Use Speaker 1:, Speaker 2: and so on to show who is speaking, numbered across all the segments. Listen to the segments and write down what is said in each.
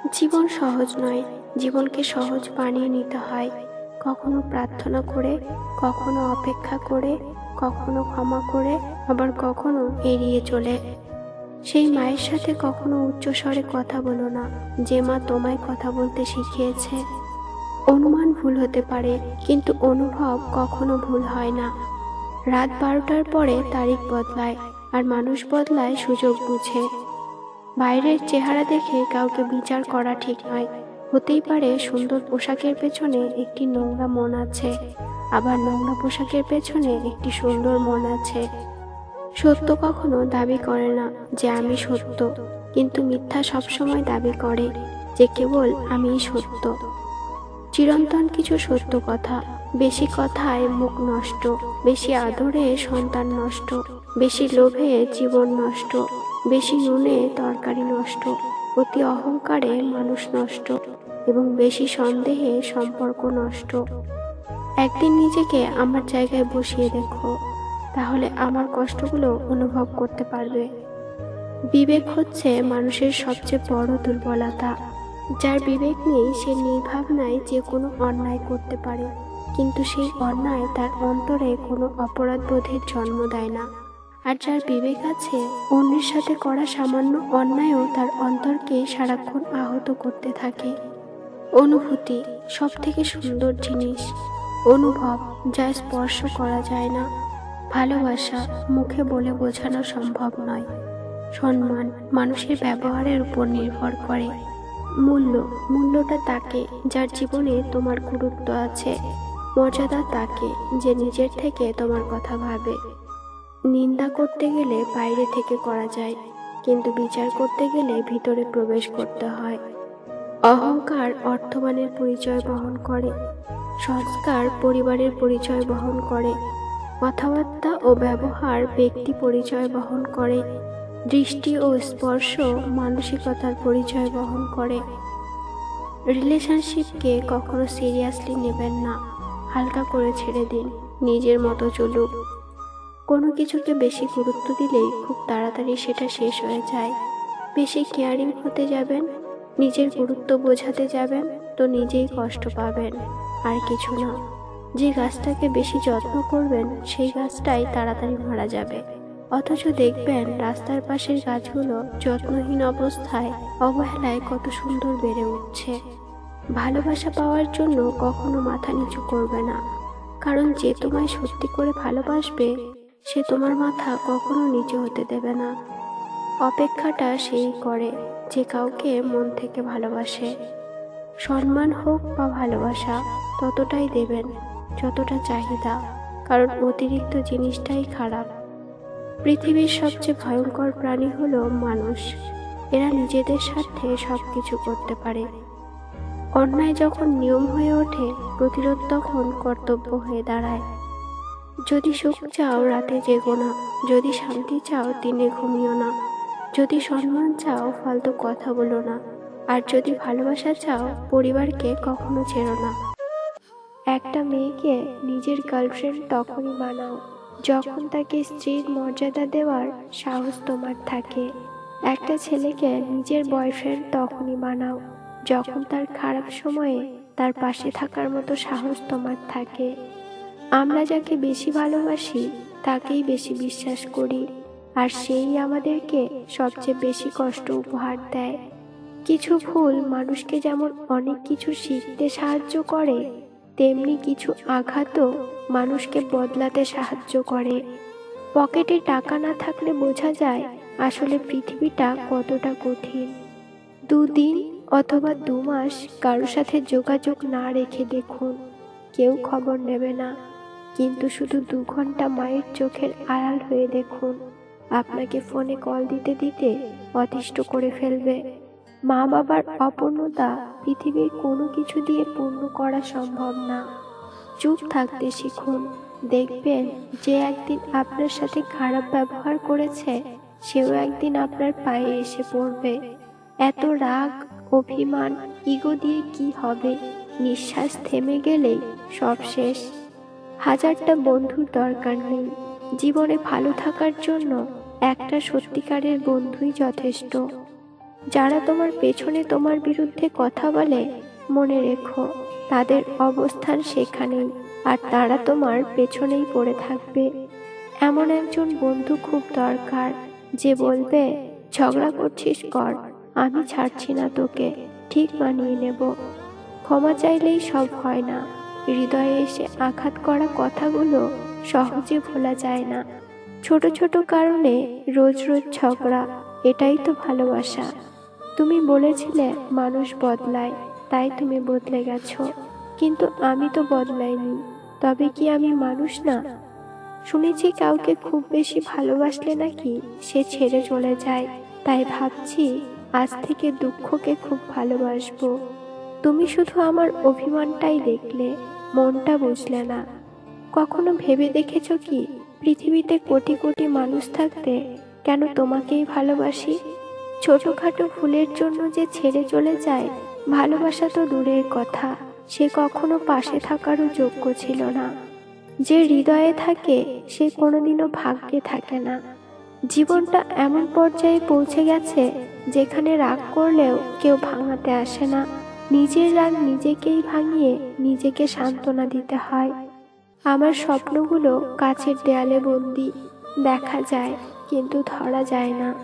Speaker 1: জীবন সহজ নয়, জীবনকে সহজ বানিয়ে নিতে হয়। কখনো প্রার্থনা করে, কখনো অপেক্ষা করে, কখনো ক্ষমা করে, আবার কখনো এড়িয়ে চলে। সেই মায়ের সাথে কখনো উচ্চস্বরে কথা বলো না, যে মা তোমায় কথা বলতে শিখিয়েছে। অনুমান ভুল হতে পারে, কিন্তু অনুভব কখনো ভুল হয় না। রাত 12টার পরে তারিখ বদলায়, আর মানুষ বদলায় সুযোগ বুঝে। বাইরের চেহারা দেখে কাউকে বিচার করা ঠিক নয়। হতেই পারে সুন্দর পোশাকের পেছনে একটি নোংরা মন আছে, আবার নোংরা পোশাকের পেছনে একটি সুন্দর মন আছে। সত্য কখনো দাবি করে না যে আমি সত্য, কিন্তু মিথ্যা সবসময় দাবি করে যে কেবল আমিই সত্য। চিরন্তন কিছু সত্য কথা: বেশি কথায় মুখ নষ্ট, বেশি আদরে সন্তান নষ্ট, বেশি লোভে জীবন নষ্ট, বেশি নুনে তরকারি নষ্ট, অতি অহংকারে মানুষ নষ্ট, এবং বেশি সন্দেহে সম্পর্ক নষ্ট। একদিন নিজেকে আমার জায়গায় বসিয়ে দেখো, তাহলে আমার কষ্টগুলো অনুভব করতে পারবে। বিবেক হচ্ছে মানুষের সবচেয়ে বড় দুর্বলতা। যার বিবেক নেই সে নির্ভাবনায় যে কোনো অন্যায় করতে পারে, কিন্তু সেই অন্যায় তার অন্তরে কোনো অপরাধ বোধের জন্ম দেয় না। আর যার বিবেক আছে, অন্যের সাথে করা সামান্য অন্যায়ও তার অন্তরকে সারাক্ষণ আহত করতে থাকে। অনুভূতি সব থেকে সুন্দর জিনিস, অনুভব যা স্পর্শ করা যায় না। ভালোবাসা মুখে বলে বোঝানো সম্ভব নয়। সম্মান মানুষের ব্যবহারের উপর নির্ভর করে। মূল্যটা তাকে যার জীবনে তোমার গুরুত্ব আছে। মর্যাদা তাকে যে নিজের থেকে তোমার কথা ভাবে। নিন্দা করতে গেলে বাইরে থেকে করা যায়, কিন্তু বিচার করতে গেলে ভিতরে প্রবেশ করতে হয়। অহংকার অর্থবানের পরিচয় বহন করে, সংস্কার পরিবারের পরিচয় বহন করে, কথাবার্তা ও ব্যবহার ব্যক্তি পরিচয় বহন করে, দৃষ্টি ও স্পর্শ মানসিকতার পরিচয় বহন করে। রিলেশনশিপকে কখনো সিরিয়াসলি নেবেন না, হালকা করে ছেড়ে দিন, নিজের মতো চলুক। কোনো কিছুকে বেশি গুরুত্ব দিলেই খুব তাড়াতাড়ি সেটা শেষ হয়ে যায়। বেশি কেয়ারিং হতে যাবেন, নিজের গুরুত্ব বোঝাতে যাবেন, তো নিজেই কষ্ট পাবেন, আর কিছু না। যে গাছটাকে বেশি যত্ন করবেন সেই গাছটাই তাড়াতাড়ি মারা যাবে। অথচ দেখবেন রাস্তার পাশের গাছগুলো যত্নহীন অবস্থায়, অবহেলায় কত সুন্দর বেড়ে উঠছে। ভালোবাসা পাওয়ার জন্য কখনো মাথা নিচু করবে না, কারণ যে তোমায় সত্যি করে ভালোবাসবে সে তোমার মাথা কখনো নিচু হতে দেবে না। অপেক্ষাটা সেই করে যে কাউকে মন থেকে ভালোবাসে। সম্মান হোক বা ভালোবাসা ততটাই দেবেন যতটা চাহিদা, কারণ অতিরিক্ত জিনিসটাই খারাপ। পৃথিবীর সবচেয়ে ভয়ঙ্কর প্রাণী হলো মানুষ। এরা নিজেদের স্বার্থে সবকিছু করতে পারে। অন্যায় যখন নিয়ম হয়ে ওঠে, প্রতিরোধ তখন কর্তব্য হয়ে দাঁড়ায়। যদি সুখ চাও রাতে জেগো না, যদি শান্তি চাও দিনে ঘুমিও না, যদি সম্মান চাও ফালতু কথা বলো না, আর যদি ভালোবাসা চাও পরিবারকে কখনো ছেড়ো না। একটা মেয়েকে নিজের গার্লফ্রেন্ড তখনই বানাও যখন তাকে স্ত্রীর মর্যাদা দেওয়ার সাহস তোমার থাকে। একটা ছেলেকে নিজের বয়ফ্রেন্ড তখনই বানাও যখন তার খারাপ সময়ে তার পাশে থাকার মতো সাহস তোমার থাকে। আমরা যাকে বেশি ভালোবাসি তাকেই বেশি বিশ্বাস করি, আর সেই আমাদেরকে সবচেয়ে বেশি কষ্ট উপহার দেয়। কিছু ভুল মানুষকে যেমন অনেক কিছু শিখতে সাহায্য করে, তেমনি কিছু আঘাতও মানুষকে বদলাতে সাহায্য করে। পকেটে টাকা না থাকলে বোঝা যায় আসলে পৃথিবীটা কতটা কঠিন। 2 দিন অথবা 2 মাস কারোর সাথে যোগাযোগ না রেখে দেখুন, কেউ খবর নেবে না, কিন্তু শুধু 2 ঘন্টা মায়ের চোখের আড়াল হয়ে দেখুন, আপনাকে ফোনে কল দিতে দিতে অতিষ্ঠ করে ফেলবে। মা বাবার অপূর্ণতা পৃথিবীর কোনো কিছু দিয়ে পূর্ণ করা সম্ভব না। চুপ থাকতে শিখুন, দেখবেন যে একদিন আপনার সাথে খারাপ ব্যবহার করেছে সেও একদিন আপনার পায়ে এসে পড়বে। এত রাগ, অভিমান, ইগো দিয়ে কি হবে? নিঃশ্বাস থেমে গেলেই সব শেষ। হাজারটা বন্ধুর দরকার নেই, জীবনে ভালো থাকার জন্য একটা সত্যিকারের বন্ধুই যথেষ্ট। যারা তোমার পেছনে তোমার বিরুদ্ধে কথা বলে, মনে রেখো তাদের অবস্থান সেখানেই, আর তারা তোমার পেছনেই পড়ে থাকবে। এমন একজন বন্ধু খুব দরকার, যে বলবে, ঝগড়া করছিস কর, আমি ছাড়ছি না তোকে, ঠিক মানিয়ে নেব। ক্ষমা চাইলেই সব হয় না, হৃদয়ে এসে আঘাত করা কথাগুলো সহজে ভোলা যায় না। ছোট ছোট কারণে রোজ রোজ ঝগড়া, এটাই তো ভালোবাসা। তুমি বলেছিলে মানুষ বদলায়, তাই তুমি বদলে গেছো, কিন্তু আমি তো বদলাইনি। তবে কি আমি মানুষ না? শুনেছি কাউকে খুব বেশি ভালোবাসলে নাকি সে ছেড়ে চলে যায়, তাই ভাবছি আজ থেকে দুঃখকে খুব ভালোবাসবো। তুমি শুধু আমার অভিমানটাই দেখলে, মনটা বুঝলে না। কখনো ভেবে দেখেছো কি, পৃথিবীতে কোটি কোটি মানুষ থাকতে কেন তোমাকেই ভালোবাসি? ছোটখাটো ভুলের জন্য যে ছেড়ে চলে যায়, ভালোবাসা তো দূরের কথা, সে কখনো পাশে থাকারও যোগ্য ছিল না। যে হৃদয়ে থাকে সে কোনোদিনও ভাগ্যে থাকে না। জীবনটা এমন পর্যায়ে পৌঁছে গেছে, যেখানে রাগ করলেও কেউ ভাঙাতে আসে না। নিজের রাগ নিজেকেই ভাঙিয়ে নিজেকে সান্ত্বনা দিতে হয়। আমার স্বপ্নগুলো কাচের দেয়ালে বন্দি, দেখা যায় কিন্তু ধরা যায় না।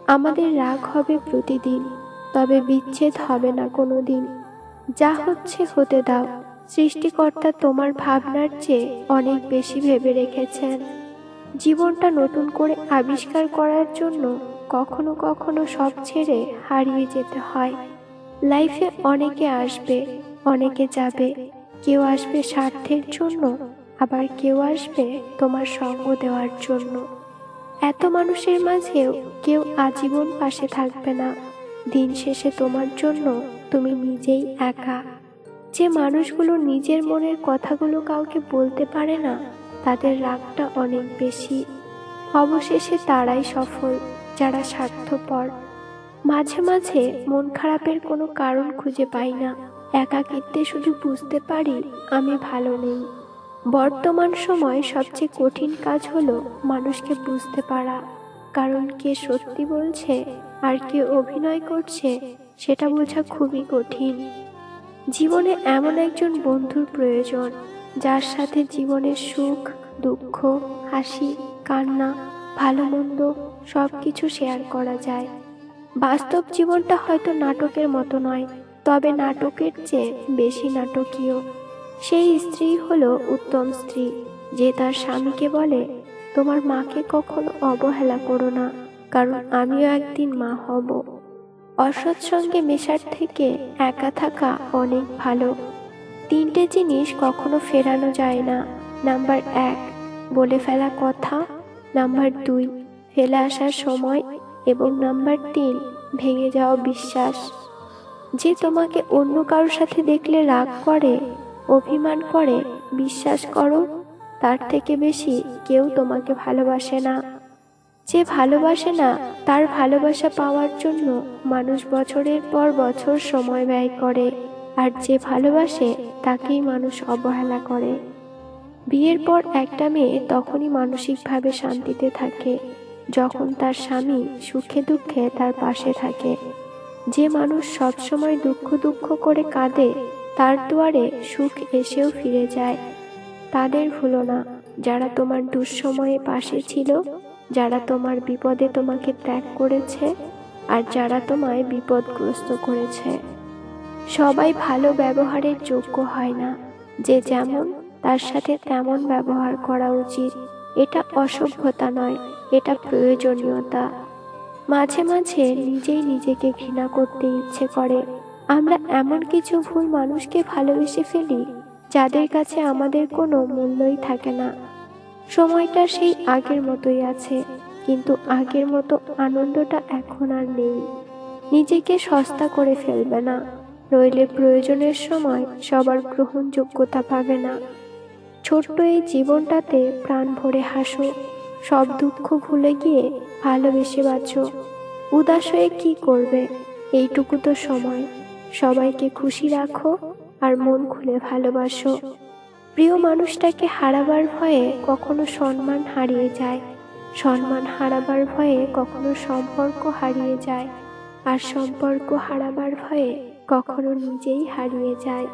Speaker 1: আমাদের রাগ হবে প্রতিদিন, তবে বিচ্ছেদ হবে না কোনোদিন। যা হচ্ছে হতে দাও, সৃষ্টিকর্তা তোমার ভাবনার চেয়ে অনেক বেশি ভেবে রেখেছেন। জীবনটা নতুন করে আবিষ্কার করার জন্য কখনো কখনো সব ছেড়ে হারিয়ে যেতে হয়। লাইফে অনেকে আসবে, অনেকে যাবে। কেউ আসবে স্বার্থের জন্য, আবার কেউ আসবে তোমার সঙ্গ দেওয়ার জন্য। এত মানুষের মাঝেও কেউ আজীবন পাশে থাকবে না। দিন শেষে তোমার জন্য তুমি নিজেই একা। যে মানুষগুলো নিজের মনের কথাগুলো কাউকে বলতে পারে না, তাদের রাগটা অনেক বেশি। অবশেষে তারাই সফল, যারা স্বার্থপর। মাঝে মাঝে মন খারাপের কোনো কারণ খুঁজে পাই না। একাকিত্বে শুধু বুঝতে পারি আমি ভালো নেই। বর্তমান সময় সবচেয়ে কঠিন কাজ হলো মানুষকে বুঝতে পারা, কারণ কে সত্যি বলছে আর কে অভিনয় করছে সেটা বোঝা খুবই কঠিন। জীবনে এমন একজন বন্ধুর প্রয়োজন, যার সাথে জীবনের সুখ দুঃখ, হাসি কান্না, ভালো মন্দ সবকিছু শেয়ার করা যায়। বাস্তব জীবনটা হয়তো নাটকের মতো নয়, তবে নাটকের চেয়ে বেশি নাটকীয়। সেই স্ত্রী হলো উত্তম স্ত্রী, যে তার স্বামীকে বলে, তোমার মাকে কখনো অবহেলা করো না, কারণ আমিও একদিন মা হব। অসৎ সঙ্গে মেশার থেকে একা থাকা অনেক ভালো। তিনটে জিনিস কখনো ফেরানো যায় না। নাম্বার 1, বলে ফেলা কথা। নাম্বার 2, ফেলে আসার সময়। এবং নাম্বার 3, ভেঙে যাওয়া বিশ্বাস। যে তোমাকে অন্য কারোর সাথে দেখলে রাগ করে, অভিমান করে, বিশ্বাস করো, তার থেকে বেশি কেউ তোমাকে ভালোবাসে না। যে ভালোবাসে না, তার ভালোবাসা পাওয়ার জন্য মানুষ বছরের পর বছর সময় ব্যয় করে, আর যে ভালোবাসে তাকেই মানুষ অবহেলা করে। বিয়ের পর একটা মেয়ে তখনই মানসিকভাবে শান্তিতে থাকে, যখন তার স্বামী সুখে দুঃখে তার পাশে থাকে। যে মানুষ সবসময় দুঃখ দুঃখ করে কাঁদে, তার দুয়ারে সুখ এসেও ফিরে যায়। তাদের ভুলো না, যারা তোমার দুঃসময়ে পাশে ছিল, যারা তোমার বিপদে তোমাকে ত্যাগ করেছে, আর যারা তোমায় বিপদগ্রস্ত করেছে। সবাই ভালো ব্যবহারের যোগ্য হয় না। যে যেমন, তার সাথে তেমন ব্যবহার করা উচিত। এটা অসভ্যতা নয়, এটা প্রয়োজনীয়তা। মাঝে মাঝে নিজেই নিজেকে ঘৃণা করতে ইচ্ছে করে। আমরা এমন কিছু ভুল মানুষকে ভালোবেসে ফেলি, যাদের কাছে আমাদের কোনো মূল্যই থাকে না। সময়টা সেই আগের মতোই আছে, কিন্তু আগের মতো আনন্দটা এখন আর নেই। নিজেকে সস্তা করে ফেলবে না, নইলে প্রয়োজনের সময় সবার গ্রহণযোগ্যতা পাবে না। ছোট্ট এই জীবনটাতে প্রাণ ভরে হাসো, সব দুঃখ ভুলে গিয়ে ভালোবেসে বাঁচো। উদাস হয়ে কি করবে, এইটুকু তো সময়। সবাইকে খুশি রাখো আর মন খুলে ভালোবাসো। প্রিয় মানুষটাকে হারাবার ভয়ে কখনো সম্মান হারিয়ে যায়, সম্মান হারাবার ভয়ে কখনো সম্পর্ক হারিয়ে যায়, আর সম্পর্ক হারাবার ভয়ে কখনো নিজেই হারিয়ে যায়।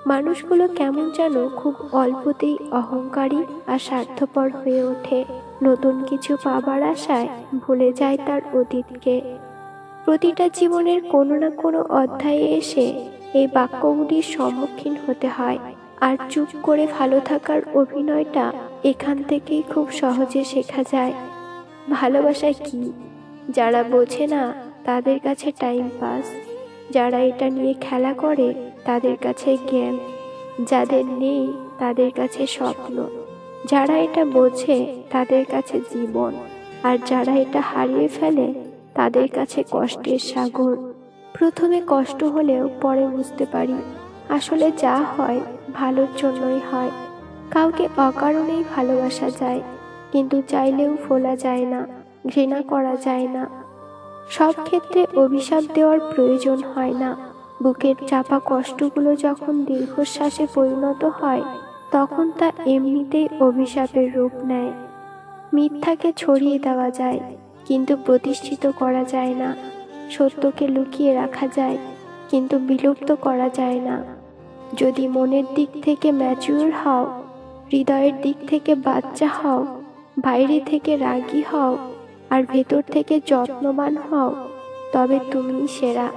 Speaker 1: মানুষগুলো কেমন যেন খুব অল্পতেই অহংকারী আর স্বার্থপর হয়ে ওঠে। নতুন কিছু পাবার আশায় ভুলে যায় তার অতীতকে। প্রতিটা জীবনের কোনো না কোনো অধ্যায়ে এসে এই বাক্যগুলির সম্মুখীন হতে হয়। আর চুপ করে ভালো থাকার অভিনয়টা এখান থেকেই খুব সহজে শেখা যায়। ভালোবাসা কি? যারা বোঝে না তাদের কাছে টাইম পাস, যারা এটা নিয়ে খেলা করে তাদের কাছে জ্ঞান, যাদের নেই তাদের কাছে স্বপ্ন, যারা এটা বোঝে তাদের কাছে জীবন, আর যারা এটা হারিয়ে ফেলে তাদের কাছে কষ্টের সাগর। প্রথমে কষ্ট হলেও পরে বুঝতে পারি আসলে যা হয় ভালোর জন্যই হয়। কাউকে অকারণেই ভালোবাসা যায়, কিন্তু চাইলেও ফোলা যায় না, ঘৃণা করা যায় না। সব ক্ষেত্রে অভিশাপ দেওয়ার প্রয়োজন হয় না। বুকের চাপা কষ্টগুলো যখন দীর্ঘশ্বাসে পরিণত হয় তখন তা এমনিতেই অভিশাপের রূপ নেয়। মিথ্যাকে ছড়িয়ে দেওয়া যায়, কিন্তু প্রতিষ্ঠিত করা যায় না। সত্যকে লুকিয়ে রাখা যায়, কিন্তু বিলুপ্ত করা যায় না। যদি মনের দিক থেকে ম্যাচিউর হও, হৃদয়ের দিক থেকে বাচ্চা হও, বাইরে থেকে রাগী হও, আর ভেতর থেকে যত্নবান হও, তবে তুমিই সেরা।